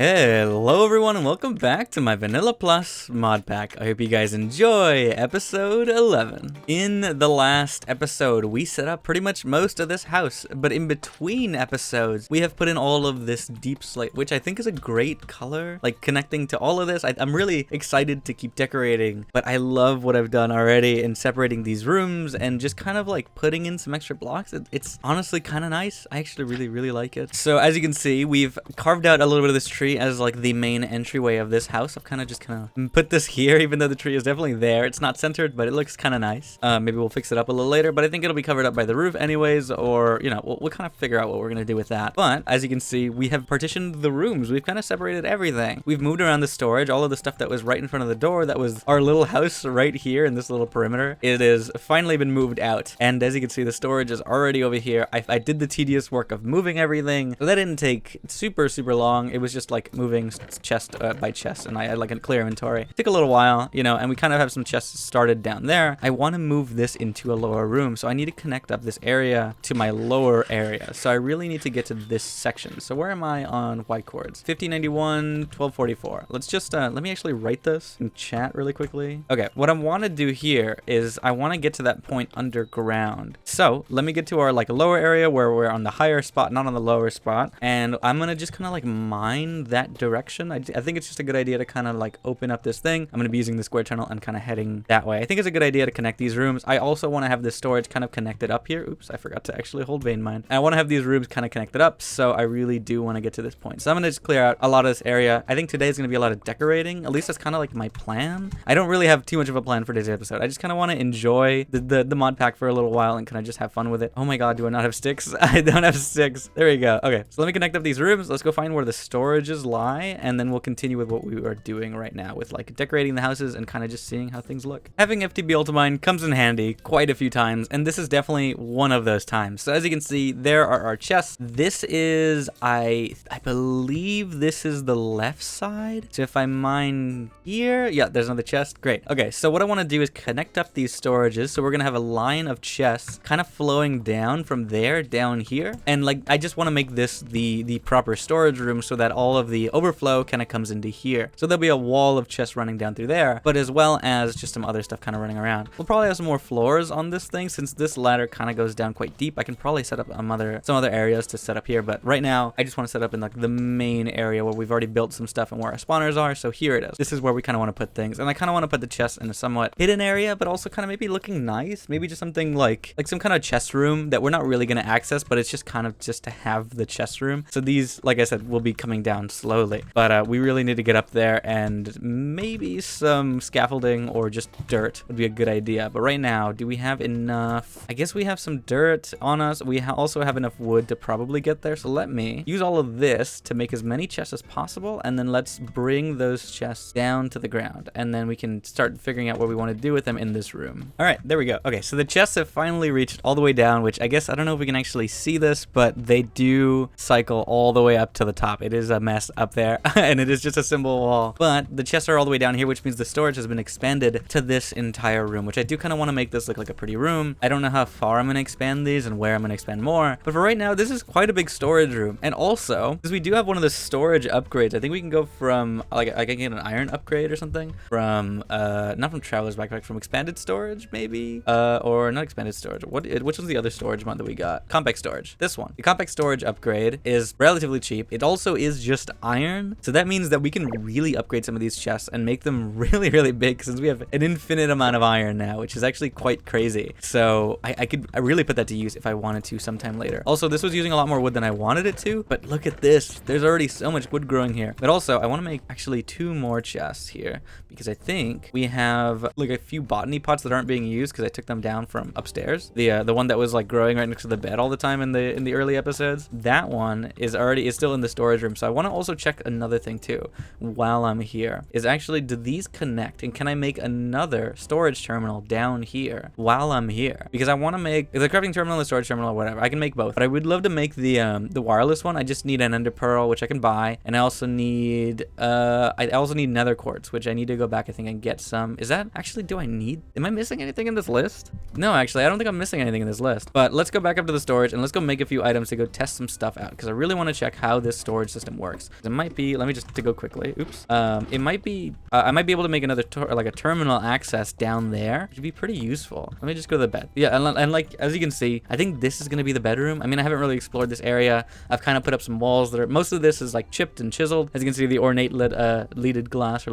Hello everyone and welcome back to my Vanilla Plus mod pack. I hope you guys enjoy episode 11. In the last episode, we set up pretty much most of this house, but in between episodes, we have put in all of this deep slate, which I think is a great color, like connecting to all of this. I'm really excited to keep decorating, but I love what I've done already in separating these rooms and just kind of like putting in some extra blocks. It's honestly kind of nice. I actually really like it. So as you can see, we've carved out a little bit of this tree as like the main entryway of this house. I've kind of put this here, even though the tree is definitely there. It's not centered, but it looks kind of nice. Maybe we'll fix it up a little later, but I think it'll be covered up by the roof anyways, or, you know, we'll kind of figure out what we're going to do with that. But as you can see, we have partitioned the rooms. We've kind of separated everything. We've moved around the storage, all of the stuff that was right in front of the door, that was our little house right here in this little perimeter. It has finally been moved out. And as you can see, the storage is already over here. I did the tedious work of moving everything. So that didn't take super long. It was just like moving chest by chest, and I had like a clear inventory. It took a little while, you know, and we kind of have some chests started down there. I want to move this into a lower room, so I need to connect up this area to my lower area. So I really need to get to this section. So where am I on white cords? 1591, 1244. Let's just let me actually write this in chat really quickly. Okay, what I want to do here is I want to get to that point underground. So let me get to our like lower area where we're on the higher spot, not on the lower spot, and I'm gonna just kind of like mine that direction. I think it's just a good idea to kind of like open up this thing. I'm going to be using the square tunnel and kind of heading that way. I think it's a good idea to connect these rooms. I also want to have this storage kind of connected up here. Oops, I forgot to actually hold vein mine. I want to have these rooms kind of connected up, so I really do want to get to this point. So I'm going to just clear out a lot of this area. I think today is going to be a lot of decorating. At least that's kind of like my plan. I don't really have too much of a plan for today's episode. I just kind of want to enjoy the mod pack for a little while and kind of just have fun with it. Oh my god, do I not have sticks? I don't have sticks. There we go. Okay, so let me connect up these rooms. Let's go find where the storages lie, and then we'll continue with what we are doing right now with like decorating the houses and kind of just seeing how things look. Having FTB Ultimine comes in handy quite a few times, and this is definitely one of those times. So as you can see, there are our chests. This is, I believe this is the left side. So if I mine here, yeah, there's another chest. Great. Okay, so what I want to do is connect up these storages. So we're gonna have a line of chests kind of flowing down from there down here, and like I just want to make this the proper storage room so that all of the overflow kind of comes into here. So there'll be a wall of chests running down through there, but as well as just some other stuff kind of running around. We'll probably have some more floors on this thing since this ladder kind of goes down quite deep. I can probably set up some other areas to set up here, but right now I just want to set up in like the main area where we've already built some stuff and where our spawners are. So here it is. This is where we kind of want to put things, and I kind of want to put the chests in a somewhat hidden area, but also kind of maybe looking nice. Maybe just something like some kind of chest room that we're not really going to access, but it's just kind of just to have the chest room. So these, like I said, will be coming down slowly, but we really need to get up there, and maybe some scaffolding or just dirt would be a good idea. But right now, do we have enough? I guess we have some dirt on us. We also have enough wood to probably get there. So let me use all of this to make as many chests as possible, and then let's bring those chests down to the ground, and then we can start figuring out what we want to do with them in this room. All right, there we go. Okay, so the chests have finally reached all the way down, which I guess I don't know if we can actually see this, but they do cycle all the way up to the top. It is a mess up there and it is just a simple wall, but the chests are all the way down here, which means the storage has been expanded to this entire room, which I do kind of want to make this look like a pretty room. I don't know how far I'm going to expand these and where I'm going to expand more, but for right now, this is quite a big storage room. And also, because we do have one of the storage upgrades, I think we can go from like I can get an iron upgrade or something from not from Traveler's Backpack, from expanded storage maybe, or not expanded storage. Which was the other storage mod that we got? Compact storage. This one. The compact storage upgrade is relatively cheap. It also is just iron, so that means that we can really upgrade some of these chests and make them really big, since we have an infinite amount of iron now, which is actually quite crazy. So I could really put that to use if I wanted to sometime later. Also, this was using a lot more wood than I wanted it to, but look at this. There's already so much wood growing here. But also, I want to make actually 2 more chests here, because I think we have like a few botany pots that aren't being used because I took them down from upstairs. The one that was like growing right next to the bed all the time in the early episodes. That one is still in the storage room. So I want to also check another thing too while I'm here is actually, do these connect, and can I make another storage terminal down here while I'm here? Because I want to make the crafting terminal, the storage terminal, or whatever. I can make both, but I would love to make the wireless one. I just need an ender pearl, which I can buy, and I also need nether quartz, which I need to go back, I think, and get some. Is that actually, am I missing anything in this list? No, actually, I don't think I'm missing anything in this list. But let's go back up to the storage and let's go make a few items to go test some stuff out, because I really want to check how this storage system works. It might be, let me just to go quickly. Oops. It might be, I might be able to make another like a terminal access down there, which would be pretty useful. Let me just go to the bed. Yeah, and like as you can see, I think this is gonna be the bedroom. I mean, I haven't really explored this area. I've kind of put up some walls that are, most of this is like chipped and chiseled. As you can see, the ornate leaded glass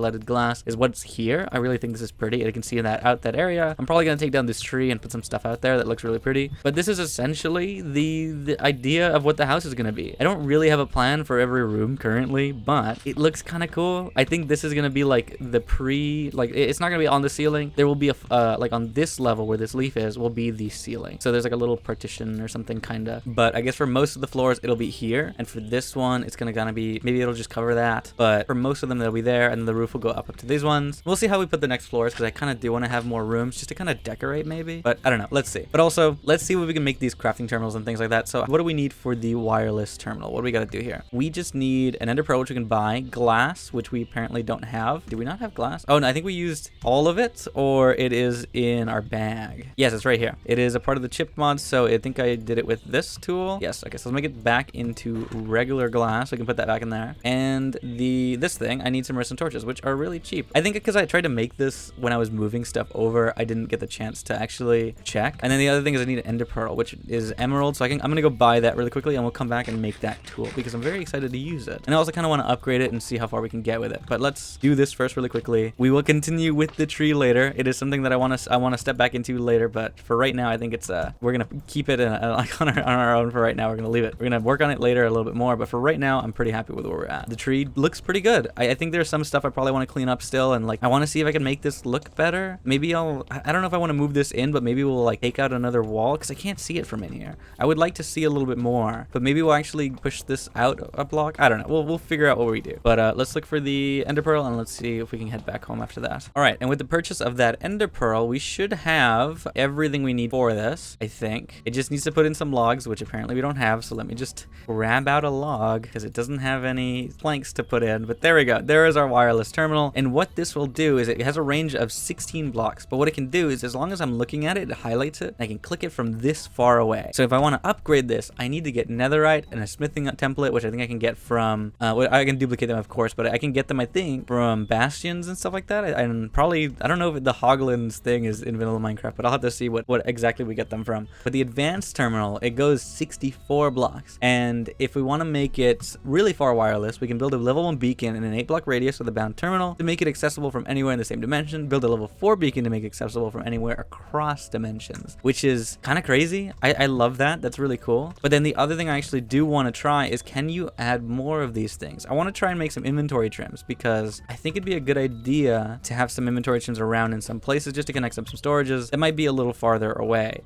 is what's here. I really think this is pretty. I can see that out that area. I'm probably gonna take down this tree and put some stuff out there that looks really pretty. But this is essentially the idea of what the house is gonna be. I don't really have a plan for every room currently, but it looks kind of cool. I think this is gonna be like the it's not gonna be on the ceiling. There will be a like on this level where this leaf is will be the ceiling. So there's like a little partition or something kinda. But I guess for most of the floors it'll be here, and for this one it's gonna be, maybe it'll just cover that. But for most of them they'll be there, and the roof will go up to these ones. We'll see how we put the next floors, because I kind of do want to have more rooms just to kind of decorate maybe. But I don't know. Let's see. But also let's see what we can make these crafting terminals and things like that. So what do we need for the wireless terminal? What do we got to do here? We just need an ender pearl, which we can buy, glass, which we apparently don't have. Do we not have glass? Oh no, I think we used all of it, or it is in our bag. Yes, it's right here. It is a part of the chip mod, so I think I did it with this tool. Yes, okay, so let's make it back into regular glass. So I can put that back in there. And this thing, I need some redstone torches, which are really cheap. I think because I tried to make this when I was moving stuff over, I didn't get the chance to actually check. And then the other thing is I need an ender pearl, which is emerald. So I'm gonna go buy that really quickly, and we'll come back and make that tool, because I'm very excited to use it. And I also kind of want to upgrade it and see how far we can get with it. But let's do this first really quickly. We will continue with the tree later. It is something that I want to step back into later, but for right now I think it's we're gonna keep it like on our own for right now. We're gonna leave it. We're gonna work on it later a little bit more, but for right now I'm pretty happy with where we're at. The tree looks pretty good. I think there's some stuff I probably want to clean up still, and like I want to see if I can make this look better. Maybe I don't know if I want to move this in, but maybe we'll like take out another wall, because I can't see it from in here. I would like to see a little bit more, but maybe we'll actually push this out a block. I don't know. We'll figure out what we do. But let's look for the ender pearl, and let's see if we can head back home after that. All right, and with the purchase of that ender pearl, we should have everything we need for this. I think it just needs to put in some logs, which apparently we don't have. So let me just grab out a log, because it doesn't have any planks to put in. But there we go. There is our wireless terminal. And what this will do is it has a range of 16 blocks. But what it can do is, as long as I'm looking at it, it highlights it. And I can click it from this far away. So if I want to upgrade this, I need to get netherite and a smithing template, which I think I can get from, well, I can duplicate them, of course, but I can get them, I think, from bastions and stuff like that. And probably, I don't know if the Hoglins thing is in vanilla Minecraft, but I'll have to see what exactly we get them from. But the advanced terminal, it goes 64 blocks. And if we want to make it really far wireless, we can build a level 1 beacon in an 8-block radius with a bound terminal to make it accessible from anywhere in the same dimension. Build a level 4 beacon to make it accessible from anywhere across dimensions, which is kind of crazy. I love that. That's really cool. But then the other thing I actually do want to try is, can you add more of these things? I want to try and make some inventory trims, because I think it'd be a good idea to have some inventory trims around in some places just to connect up some storages that might be a little farther away.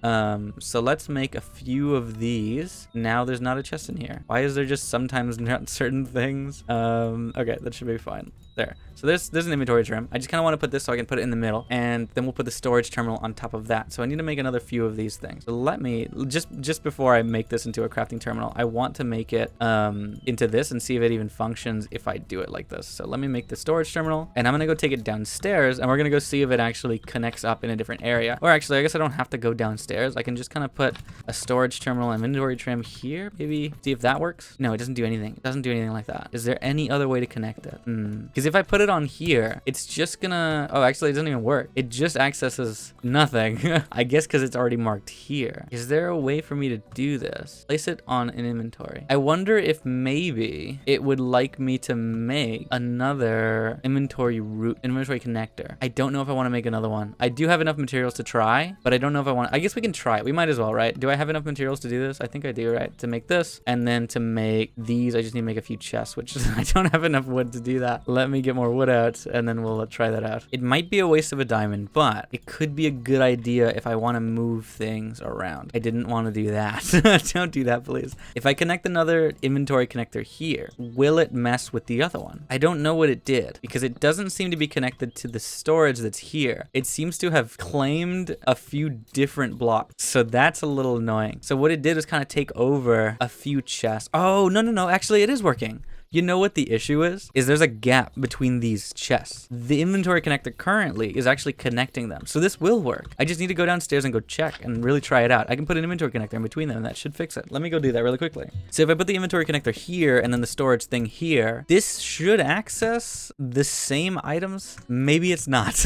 So let's make a few of these. Now there's not a chest in here. Why is there just sometimes not certain things? Okay, that should be fine. There. So there's an inventory trim. I just kind of want to put this so I can put it in the middle, and then we'll put the storage terminal on top of that. So I need to make another few of these things. So let me, just before I make this into a crafting terminal, I want to make it into this and see if it even functions if I do it like this. So let me make the storage terminal, and I'm going to go take it downstairs, and we're going to go see if it actually connects up in a different area. Or actually, I guess I don't have to go downstairs. I can just kind of put a storage terminal and inventory trim here, maybe see if that works. No, it doesn't do anything. It doesn't do anything like that. Is there any other way to connect it? Because if I put it on here, it's just gonna, oh, actually it doesn't even work. It just accesses nothing. I guess because it's already marked here. Is there a way for me to do this? Place it on an inventory. I wonder if maybe it would like me to make another inventory connector. I don't know if I want to make another one. I do have enough materials to try, but I don't know if I want, I guess we can try it. We might as well, right? Do I have enough materials to do this? I think I do, right? To make this, and then to make these, I just need to make a few chests, which I don't have enough wood to do that. Let me get more wood out, and then we'll try that out. It might be a waste of a diamond, but it could be a good idea if I want to move things around. I didn't want to do that. Don't do that, please. If I connect another inventory connector here, will it mess with with the other one. I don't know what it did because it doesn't seem to be connected to the storage that's here. It seems to have claimed a few different blocks. So that's a little annoying. So what it did was kind of take over a few chests. Oh, no. Actually, it is working. You know what the issue is? There's a gap between these chests. The inventory connector currently is actually connecting them. So this will work. I just need to go downstairs and go check and really try it out. I can put an inventory connector in between them and that should fix it. Let me go do that really quickly. So if I put the inventory connector here and then the storage thing here, this should access the same items. Maybe it's not.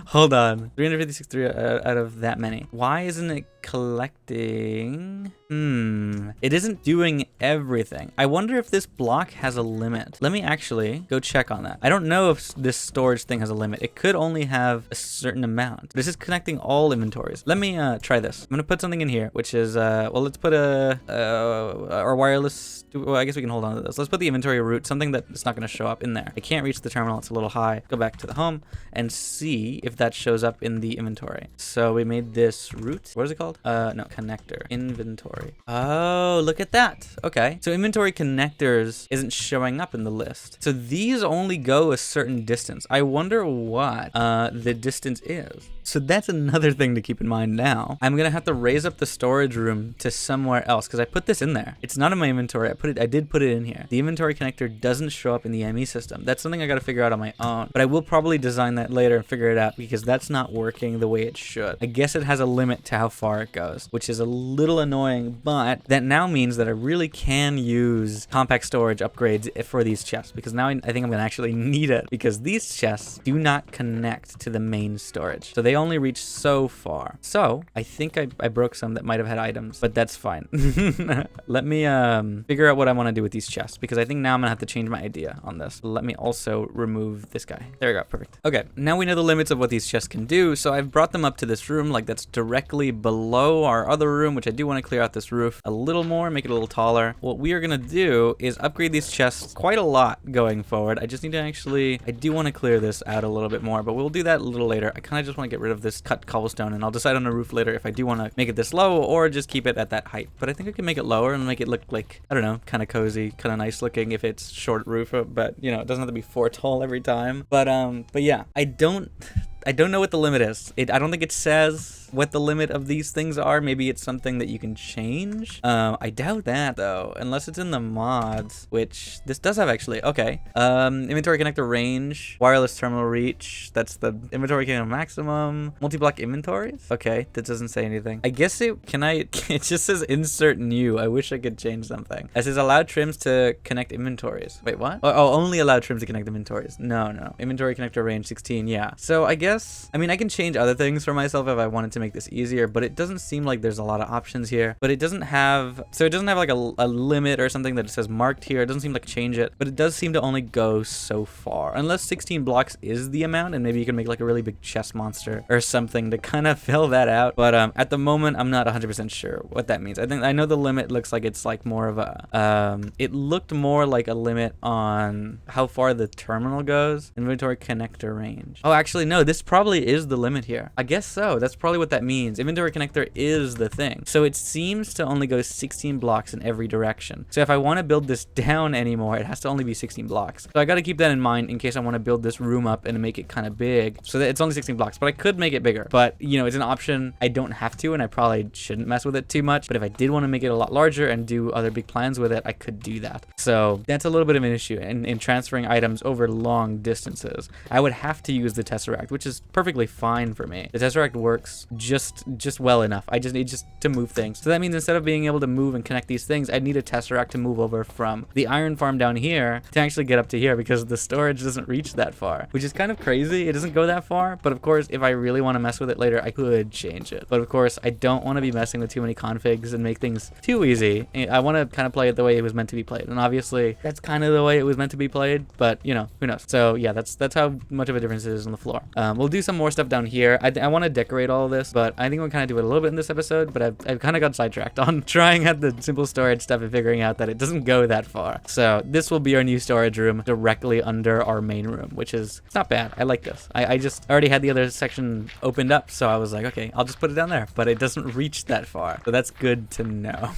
Hold on. 356 out of that many. Why isn't it collecting? It isn't doing everything. I wonder if this block has a limit. Let me actually go check on that. I don't know if this storage thing has a limit. It could only have a certain amount. This is connecting all inventories. Let me try this. I'm gonna put something in here, which is well, let's put our wireless. Well, I guess we can hold on to this. Let's put the inventory route, something that's not gonna show up in there. I can't reach the terminal. It's a little high. Go back to the home and see if that shows up in the inventory. So we made this route. What is it called? No, connector. Inventory. Oh, look at that. Okay. So inventory connectors isn't showing up in the list. So these only go a certain distance. I wonder what the distance is. So that's another thing to keep in mind now. I'm gonna have to raise up the storage room to somewhere else because I put this in there. It's not in my inventory. I did put it in here. The inventory connector doesn't show up in the ME system. That's something I gotta figure out on my own. But I will probably design that later and figure it out because that's not working the way it should. I guess it has a limit to how far it goes, which is a little annoying, but that now means that I really can use compact storage upgrades for these chests because now I think I'm gonna actually need it because these chests do not connect to the main storage. So they only reach so far. So I think I broke some that might have had items, but that's fine. Let me figure out what I want to do with these chests because I think now I'm gonna have to change my idea on this. Let me also remove this guy. There we go. Perfect. Okay, now we know the limits of what these chests can do. So I've brought them up to this room like that's directly below our other room, which I do want to clear out this roof a little more, make it a little taller. What we are gonna do is upgrade these chests quite a lot going forward. I just need to actually, I do want to clear this out a little bit more, but we'll do that a little later. I kind of just want to get rid of this cut cobblestone and I'll decide on the roof later if I do want to make it this low or just keep it at that height. But I think I can make it lower and make it look like, I don't know, kind of cozy, kind of nice looking if it's short roof, but you know, it doesn't have to be 4 tall every time. But yeah, I don't know what the limit is. I don't think it says what the limit of these things are. Maybe it's something that you can change. I doubt that though, unless it's in the mods, which this does have actually. Okay. Inventory connector range, wireless terminal reach. That's the inventory connector maximum. Multi-block inventories. Okay, that doesn't say anything. I guess it just says insert new. I wish I could change something. It says allow trims to connect inventories. Wait, what? Oh, only allow trims to connect inventories. No. Inventory connector range 16. Yeah. So I guess, I mean, I can change other things for myself if I wanted to make this easier, but it doesn't seem like there's a lot of options here. But it doesn't have like a limit or something that it says marked here. It doesn't seem like change it, but it does seem to only go so far, unless 16 blocks is the amount, and maybe you can make like a really big chest monster or something to kind of fill that out. But at the moment, I'm not 100% sure what that means. I know the limit looks like it's like more of a, it looked more like a limit on how far the terminal goes. Inventory connector range. Oh, actually, no, this probably is the limit here. I guess so. That's probably what that means. Inventory connector is the thing. So it seems to only go 16 blocks in every direction. So if I want to build this down anymore, it has to only be 16 blocks. So I got to keep that in mind in case I want to build this room up and make it kind of big. So that it's only 16 blocks, but I could make it bigger. But you know, it's an option. I don't have to, and I probably shouldn't mess with it too much. But if I did want to make it a lot larger and do other big plans with it, I could do that. So that's a little bit of an issue in transferring items over long distances. I would have to use the Tesseract, which is perfectly fine for me. The Tesseract works just well enough. I just need to move things. So that means instead of being able to move and connect these things, I need a Tesseract to move over from the iron farm down here to actually get up to here because the storage doesn't reach that far, which is kind of crazy. It doesn't go that far, but of course, if I really want to mess with it later, I could change it. But of course, I don't want to be messing with too many configs and make things too easy. I want to kind of play it the way it was meant to be played. And obviously, that's kind of the way it was meant to be played, but you know, who knows? So yeah, that's how much of a difference it is on the floor. We'll do some more stuff down here. I want to decorate all of this this, but I think we'll kind of do it a little bit in this episode, but I've kind of got sidetracked on trying out the simple storage stuff and figuring out that it doesn't go that far. So this will be our new storage room directly under our main room, which is, it's not bad. I like this. I just already had the other section opened up, so I was like, okay, I'll just put it down there, but it doesn't reach that far. So that's good to know.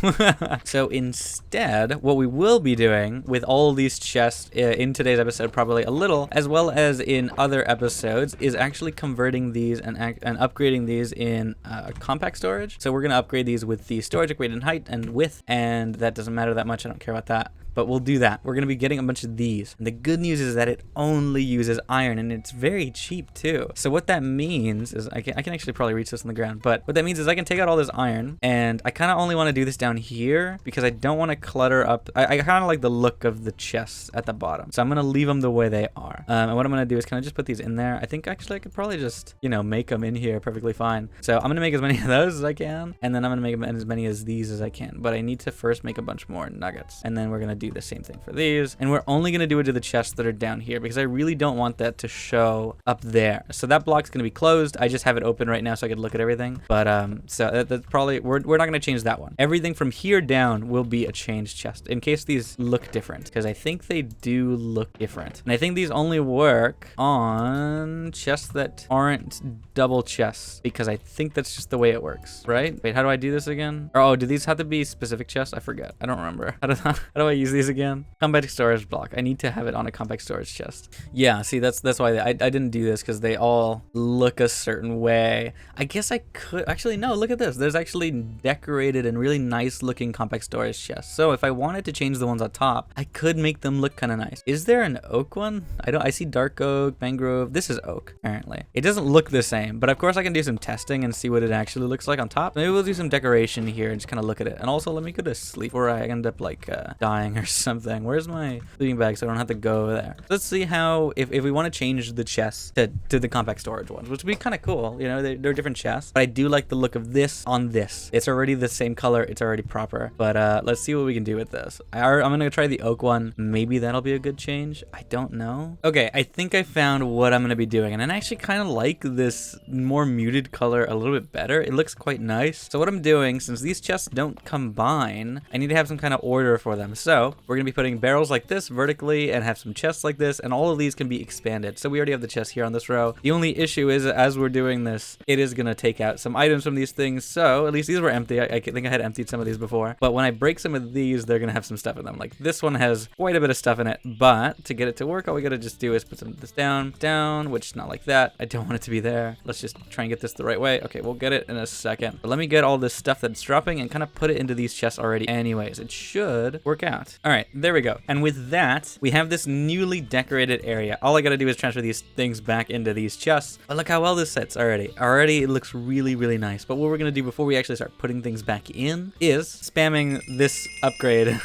So instead, what we will be doing with all these chests in today's episode, probably a little, as well as in other episodes, is actually converting these and upgrading these in compact storage. So we're going to upgrade these with the storage upgrade in height and width, and that doesn't matter that much. I don't care about that. But we'll do that. We're going to be getting a bunch of these. And the good news is that it only uses iron, and it's very cheap too. So what that means is I can actually probably reach this on the ground, but what that means is I can take out all this iron, and I kind of only want to do this down here because I don't want to clutter up. I kind of like the look of the chests at the bottom. So I'm going to leave them the way they are. And what I'm going to do is kind of just put these in there. I think actually I could probably just, you know, make them in here perfectly fine. So I'm going to make as many of those as I can, and then I'm going to make as many as these as I can. But I need to first make a bunch more nuggets, and then we're going to do the same thing for these, and we're only going to do it to the chests that are down here because I really don't want that to show up there. So that block's going to be closed. I just have it open right now so I can look at everything, but so that's probably, we're not going to change that one. Everything from here down will be a changed chest in case these look different, because I think they do look different, and I think these only work on chests that aren't double chests, because I think that's just the way it works, right? Wait, how do I do this again? Or, oh, do these have to be specific chests? I forget. I don't remember. How do I use these again? Compact storage block. I need to have it on a compact storage chest. Yeah, see, that's why I didn't do this, because they all look a certain way. I guess I could actually, no, look at this. There's actually decorated and really nice looking compact storage chests. So if I wanted to change the ones on top, I could make them look kind of nice. Is there an oak one? I see dark oak, mangrove. This is oak, apparently. It doesn't look the same, but of course I can do some testing and see what it actually looks like on top. Maybe we'll do some decoration here and just kind of look at it. And also let me go to sleep before I end up like dying or something. Where's my sleeping bag so I don't have to go there? Let's see how, if we want to change the chests to the compact storage ones, which would be kind of cool. You know, they're different chests, but I do like the look of this on this. It's already the same color. It's already proper, but let's see what we can do with this. I'm going to try the oak one. Maybe that'll be a good change. I don't know. Okay, I think I found what I'm going to be doing, and I actually kind of like this more muted color a little bit better. It looks quite nice. So what I'm doing, since these chests don't combine, I need to have some kind of order for them. So we're going to be putting barrels like this vertically and have some chests like this, and all of these can be expanded. So we already have the chest here on this row. The only issue is, as we're doing this, it is going to take out some items from these things. So at least these were empty. I think I had emptied some of these before, but when I break some of these, they're going to have some stuff in them. Like this one has quite a bit of stuff in it, but to get it to work, all we got to just do is put some of this down, which is not like that. I don't want it to be there. Let's just try and get this the right way. Okay, we'll get it in a second. But let me get all this stuff that's dropping and kind of put it into these chests already anyways. It should work out. All right, there we go. And with that, we have this newly decorated area. All I got to do is transfer these things back into these chests. But look how well this sits already. Already it looks really, really nice. But what we're going to do before we actually start putting things back in is spamming this upgrade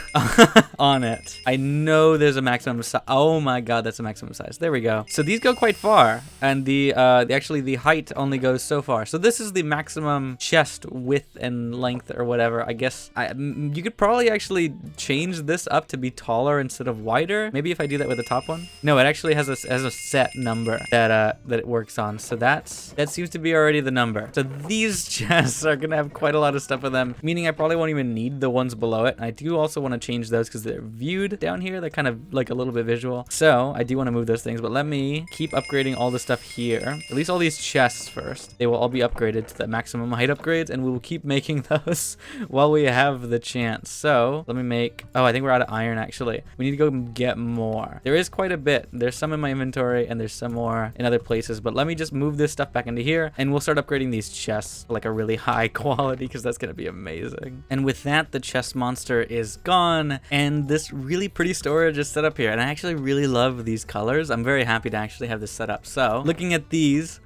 on it. I know there's a maximum size. Oh my god, that's a maximum size. There we go. So these go quite far, and the height only goes so far. So this is the maximum chest width and length or whatever. I guess you could probably actually change this up to be taller instead of wider. Maybe if I do that with the top one. No, it actually has a set number that it works on. So that seems to be already the number. So these chests are gonna have quite a lot of stuff in them, meaning I probably won't even need the ones below it. I do also want to change those because they're viewed down here. They're kind of like a little bit visual. So I do want to move those things, but let me keep upgrading all the stuff here. At least all these chests first. They will all be upgraded to the maximum height upgrades, and we will keep making those while we have the chance. So let me make, oh, I think we're out of iron actually. We need to go get more. There is quite a bit. There's some in my inventory and there's some more in other places, but let me just move this stuff back into here and we'll start upgrading these chests like a really high quality, because that's going to be amazing. And with that, the chest monster is gone and this really pretty storage is set up here. And I actually really love these colors. I'm very happy to actually have this set up. So looking at these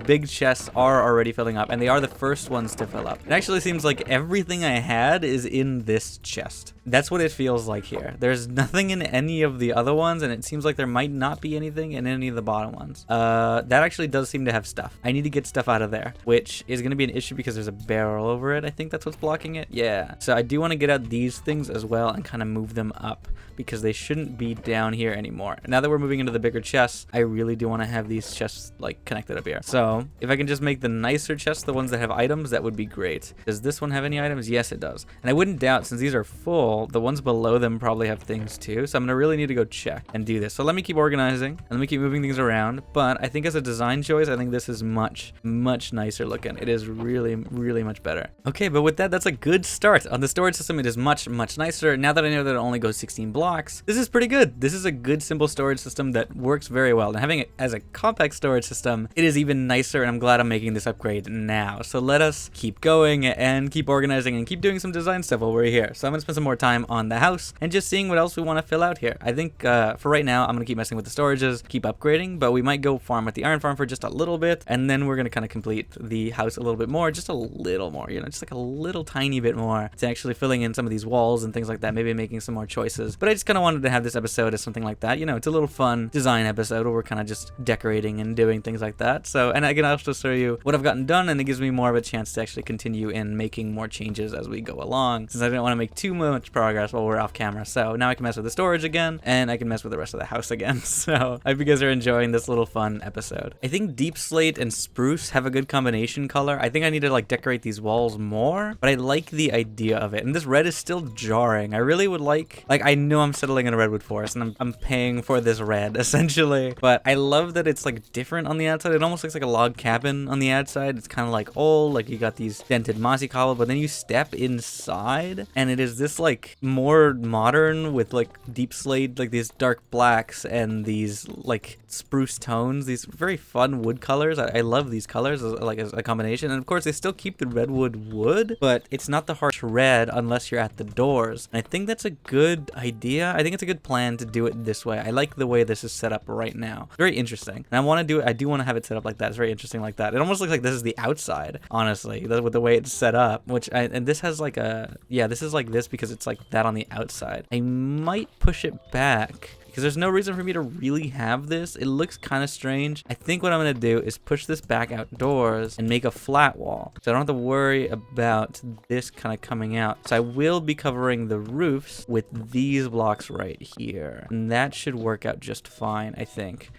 big chests are already filling up, and they are the first ones to fill up. It actually seems like everything I had is in this chest. That's what it feels like here. There's nothing in any of the other ones, and it seems like there might not be anything in any of the bottom ones. That actually does seem to have stuff. I need to get stuff out of there, which is going to be an issue because there's a barrel over it. I think that's what's blocking it. Yeah. So I do want to get out these things as well and kind of move them up, because they shouldn't be down here anymore. Now that we're moving into the bigger chests, I really do want to have these chests like connected up here. here. So if I can just make the nicer chests, the ones that have items, that would be great. Does this one have any items? Yes, it does. And I wouldn't doubt, since these are full, the ones below them probably have things too. So I'm gonna really need to go check and do this. So let me keep organizing and let me keep moving things around. But I think as a design choice, I think this is much nicer looking. It is really much better. Okay, but with that, that's a good start. On the storage system, it is much nicer. Now that I know that it only goes 16 blocks, this is pretty good. This is a good simple storage system that works very well. And having it as a compact storage system, it is even nicer, and I'm glad I'm making this upgrade now. So let us keep going and keep organizing and keep doing some design stuff while we're here. So I'm gonna spend some more time on the house and just seeing what else we want to fill out here. I think for right now, I'm gonna keep messing with the storages, keep upgrading, but we might go farm at the iron farm for just a little bit, and then we're gonna kind of complete the house a little bit more, just a little more, you know, just like a little tiny bit more to actually filling in some of these walls and things like that, maybe making some more choices. But I just kind of wanted to have this episode as something like that. You know, it's a little fun design episode where we're kind of just decorating and doing things like that. So, and I can also show you what I've gotten done, and it gives me more of a chance to actually continue in making more changes as we go along, since I didn't want to make too much progress while we're off camera. So now I can mess with the storage again, and I can mess with the rest of the house again. So I hope you guys are enjoying this little fun episode. I think deep slate and spruce have a good combination color. I think I need to like decorate these walls more, but I like the idea of it. And this red is still jarring. I really would like I know I'm settling in a redwood forest, and I'm paying for this red essentially, but I love that it's like different on the outside. It almost looks like a log cabin on the outside. It's kind of like old, like you got these dented mossy cobble, but then you step inside and it is this like more modern with like deep slate, like these dark blacks and these like spruce tones, these very fun wood colors. I love these colors as a combination. And of course they still keep the redwood wood, but it's not the harsh red unless you're at the doors. And I think that's a good idea. I think it's a good plan to do it this way. I like the way this is set up right now. Very interesting. And I want to do it. I do want to have it set up like that. It's very interesting like that. It almost looks like this is the outside, honestly, with the way it's set up, and this has like a, yeah, this is like this because it's like that on the outside. I might push it back, because there's no reason for me to really have this. It looks kind of strange. I think what I'm going to do is push this back outdoors and make a flat wall, so I don't have to worry about this kind of coming out. So I will be covering the roofs with these blocks right here, and that should work out just fine, I think.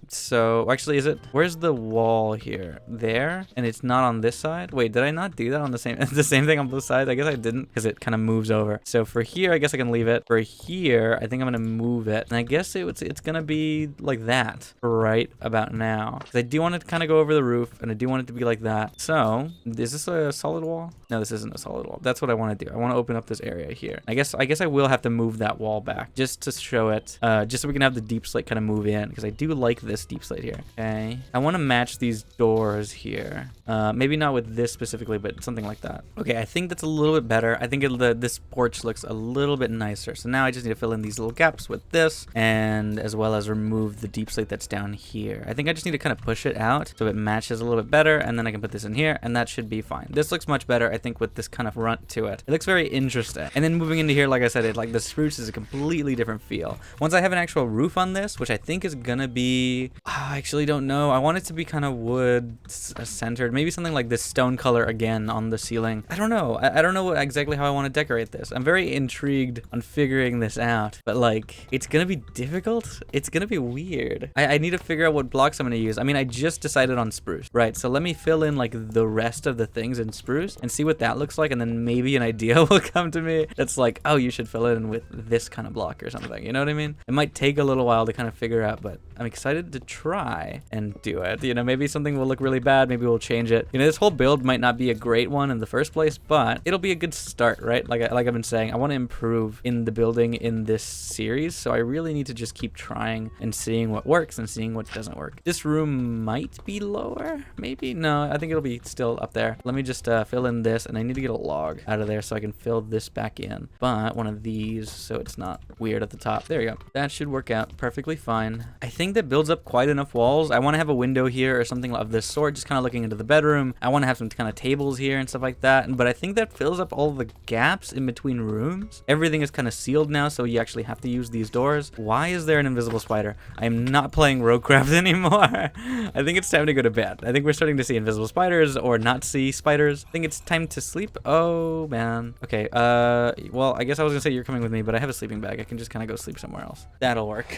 So actually, where's the wall here? There, and it's not on this side. Wait, did I not do that on the same thing on both sides? I guess I didn't, because it kind of moves over. So for here, I guess I can leave it. For here, I think I'm gonna move it, and I guess it's gonna be like that right about now, because I do want it to kind of go over the roof, and I do want it to be like that. So is this a solid wall? No, this isn't a solid wall. That's what I want to do. I want to open up this area here. I guess I will have to move that wall back just to show it, just so we can have the deep slate kind of move in, because I do like this deep slate here. Okay, I want to match these doors here. Maybe not with this specifically, but something like that. Okay, I think that's a little bit better. I think this porch looks a little bit nicer. So now I just need to fill in these little gaps with this, and as well as remove the deep slate that's down here. I think I just need to kind of push it out so it matches a little bit better, and then I can put this in here, and that should be fine. This looks much better, I think, with this kind of runt to it. It looks very interesting. And then moving into here, like I said, the spruce is a completely different feel. Once I have an actual roof on this, which I think is gonna be, I actually don't know. I want it to be kind of wood centered. Maybe something like this stone color again on the ceiling. I don't know. I don't know exactly how I want to decorate this. I'm very intrigued on figuring this out, but like, it's gonna be difficult. It's gonna be weird. I need to figure out what blocks I'm gonna use. I mean, I just decided on spruce, right? So let me fill in like the rest of the things in spruce and see what that looks like, and then maybe an idea will come to me that's like, oh, you should fill it in with this kind of block or something. You know what I mean? It might take a little while to kind of figure out, but I'm excited to try and do it. You know, maybe something will look really bad, maybe we'll change it. You know, this whole build might not be a great one in the first place, but it'll be a good start, right? Like I've been saying, I want to improve in the building in this series, so I really need to just keep trying and seeing what works and seeing what doesn't work. This room might be lower, maybe? No, I think it'll be still up there. Let me just fill in this, and I need to get a log out of there so I can fill this back in, but one of these so it's not weird at the top. There you go. That should work out perfectly fine. I think that builds up quite enough walls. I want to have a window here or something of this sort, just kind of looking into the bedroom. I want to have some kind of tables here and stuff like that, but I think that fills up all the gaps in between rooms. Everything is kind of sealed now, so you actually have to use these doors. Why is there an invisible spider? I am not playing Roguecraft anymore. I think it's time to go to bed. I think we're starting to see invisible spiders or not see spiders. I think it's time to sleep. Oh man. Okay, well, I guess I was gonna say you're coming with me, but I have a sleeping bag. I can just kind of go sleep somewhere else. That'll work.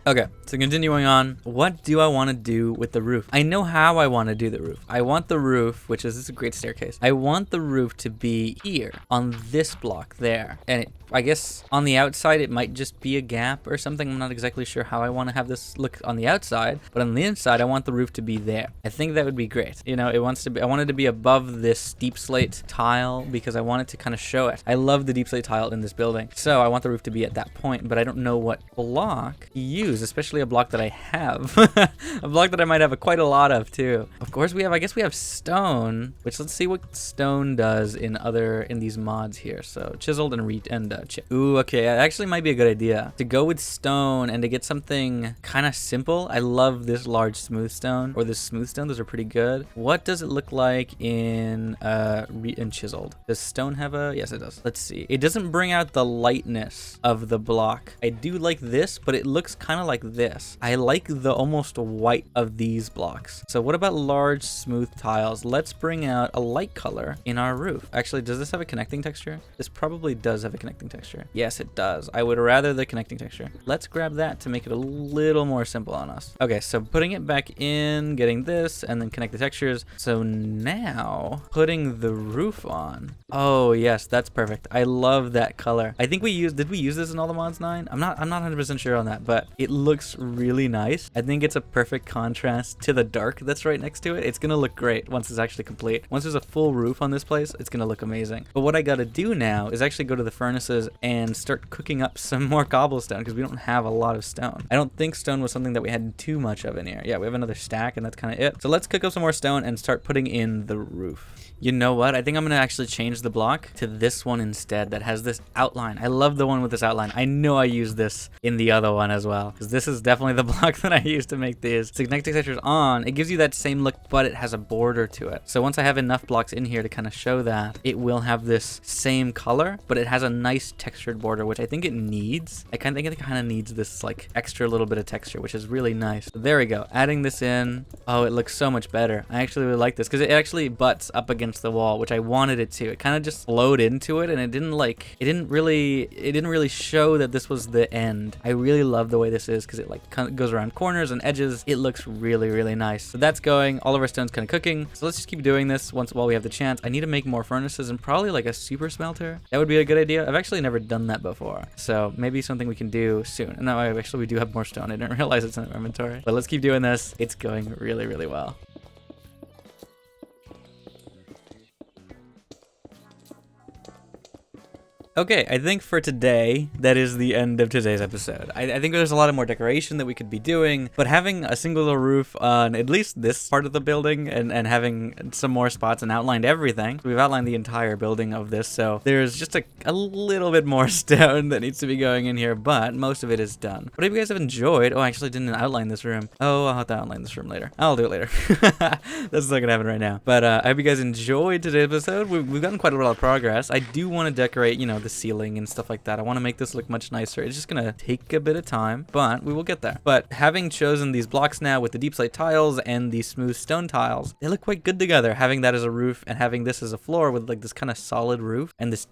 Okay, so continuing on, what do I want to do with the roof? I know how I want to do the roof. I want the roof, which is, this is a great staircase. I want the roof to be here on this block there. And I guess on the outside, it might just be a gap or something. I'm not exactly sure how I want to have this look on the outside, but on the inside, I want the roof to be there. I think that would be great. You know, I want it to be above this deep slate tile because I want it to kind of show it. I love the deep slate tile in this building. So I want the roof to be at that point, but I don't know what block to use, especially a block that I have. A block that I might have quite a lot of too. Of course we have, I guess we have stone, which let's see what stone does in these mods here. So chiseled and chip. Ooh, okay, that actually might be a good idea to go with stone and to get something kind of simple. I love this large smooth stone or this smooth stone. Those are pretty good. What does it look like in chiseled? Does stone have a, yes it does. Let's see. It doesn't bring out the lightness of the block. I do like this, but it looks kind of like this. I like the almost white of these blocks. So what about large smooth tiles? Let's bring out a light color in our roof. Actually, does this have a connecting texture? This probably does have a connecting texture. Yes, it does. I would rather the connecting texture. Let's grab that to make it a little more simple on us. Okay, so putting it back in, getting this, and then connect the textures. So now putting the roof on. Oh yes, that's perfect. I love that color. I think did we use this in all the mods 9? I'm not 100% sure on that, but it looks really nice. I think it's a perfect contrast to the dark that's right next to it. It's gonna look great once it's actually complete. Once there's a full roof on this place, it's gonna look amazing. But what I gotta do now is actually go to the furnaces and start cooking up some more cobblestone because we don't have a lot of stone. I don't think stone was something that we had too much of in here. Yeah, we have another stack and that's kind of it. So let's cook up some more stone and start putting in the roof. You know what? I think I'm gonna actually change the block to this one instead that has this outline. I love the one with this outline. I know I use this in the other one as well because this is definitely the block that I used to make these. So connecting textures on, it gives you that same look, but it has a border to it. So once I have enough blocks in here to kind of show that, it will have this same color, but it has a nice textured border, which I think it needs. I think it kind of needs this like extra little bit of texture, which is really nice. So there we go. Adding this in. Oh, it looks so much better. I actually really like this because it actually butts up against the wall, which I wanted it to. It kind of just flowed into it and it didn't really show that this was the end. I really love the way this is because it like kind of goes around corners and edges. It looks really, really nice. So that's going. All of our stone's kind of cooking. So let's just keep doing this while we have the chance. I need to make more furnaces and probably like a super smelter. That would be a good idea. I've actually never done that before. So maybe something we can do soon. No, actually we do have more stone. I didn't realize it's in our inventory. But let's keep doing this. It's going really, really well. Okay, I think for today, that is the end of today's episode. I think there's a lot of more decoration that we could be doing, but having a singular roof on at least this part of the building and having some more spots and outlined everything. We've outlined the entire building of this, so there's just a little bit more stone that needs to be going in here, but most of it is done. But if you guys have enjoyed, oh, I actually didn't outline this room. Oh, I'll have to outline this room later. I'll do it later. That's not gonna happen right now. But I hope you guys enjoyed today's episode. We've gotten quite a lot of progress. I do want to decorate, you know, the ceiling and stuff like that. I want to make this look much nicer. It's just gonna take a bit of time, but we will get there. But having chosen these blocks now with the deep slate tiles and the smooth stone tiles, they look quite good together. Having that as a roof and having this as a floor with like this kind of solid roof and this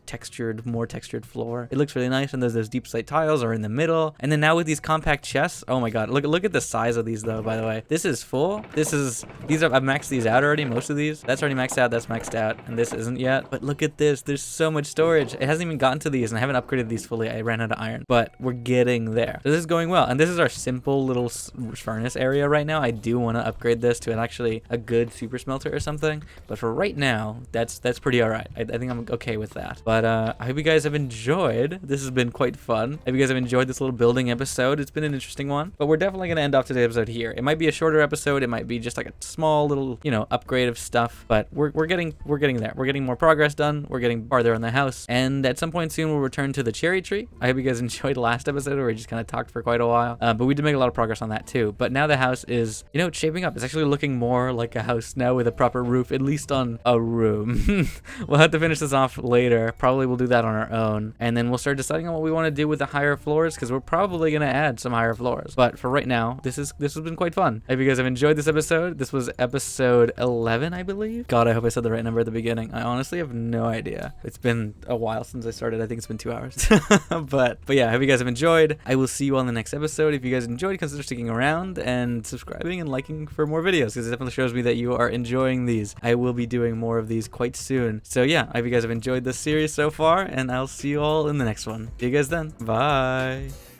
more textured floor, it looks really nice. And there's those deep slate tiles are in the middle, and then now with these compact chests, oh my god, look at the size of these though. By the way, this is full. I've maxed these out already. Most of these, that's already maxed out. That's maxed out, and this isn't yet. But look at this. There's so much storage. It hasn't even gotten to these, and I haven't upgraded these fully. I ran out of iron, but we're getting there. So this is going well, and this is our simple little furnace area right now. I do want to upgrade this to actually a good super smelter or something, but for right now, that's pretty all right. I think I'm okay with that. But I hope you guys have enjoyed. This has been quite fun. I hope you guys have enjoyed this little building episode. It's been an interesting one, but we're definitely gonna end off today's episode here. It might be a shorter episode. It might be just like a small little, you know, upgrade of stuff, but we're getting there. We're getting more progress done. We're getting farther in the house, and at some point soon we'll return to the cherry tree. I hope you guys enjoyed the last episode where we just kind of talked for quite a while, but we did make a lot of progress on that too. But now the house is, you know, it's shaping up. It's actually looking more like a house now with a proper roof, at least on a room. We'll have to finish this off later. Probably we'll do that on our own, and then we'll start deciding on what we want to do with the higher floors, because we're probably going to add some higher floors. But for right now, this has been quite fun. I hope you guys have enjoyed this episode. This was episode 11, I believe. God, I hope I said the right number at the beginning. I honestly have no idea. It's been a while since I started started. I think it's been 2 hours. but yeah, I hope you guys have enjoyed. I will see you on the next episode. If you guys enjoyed, consider sticking around and subscribing and liking for more videos, because it definitely shows me that you are enjoying these. I will be doing more of these quite soon. So yeah, I hope you guys have enjoyed this series so far, and I'll see you all in the next one. See you guys then. Bye.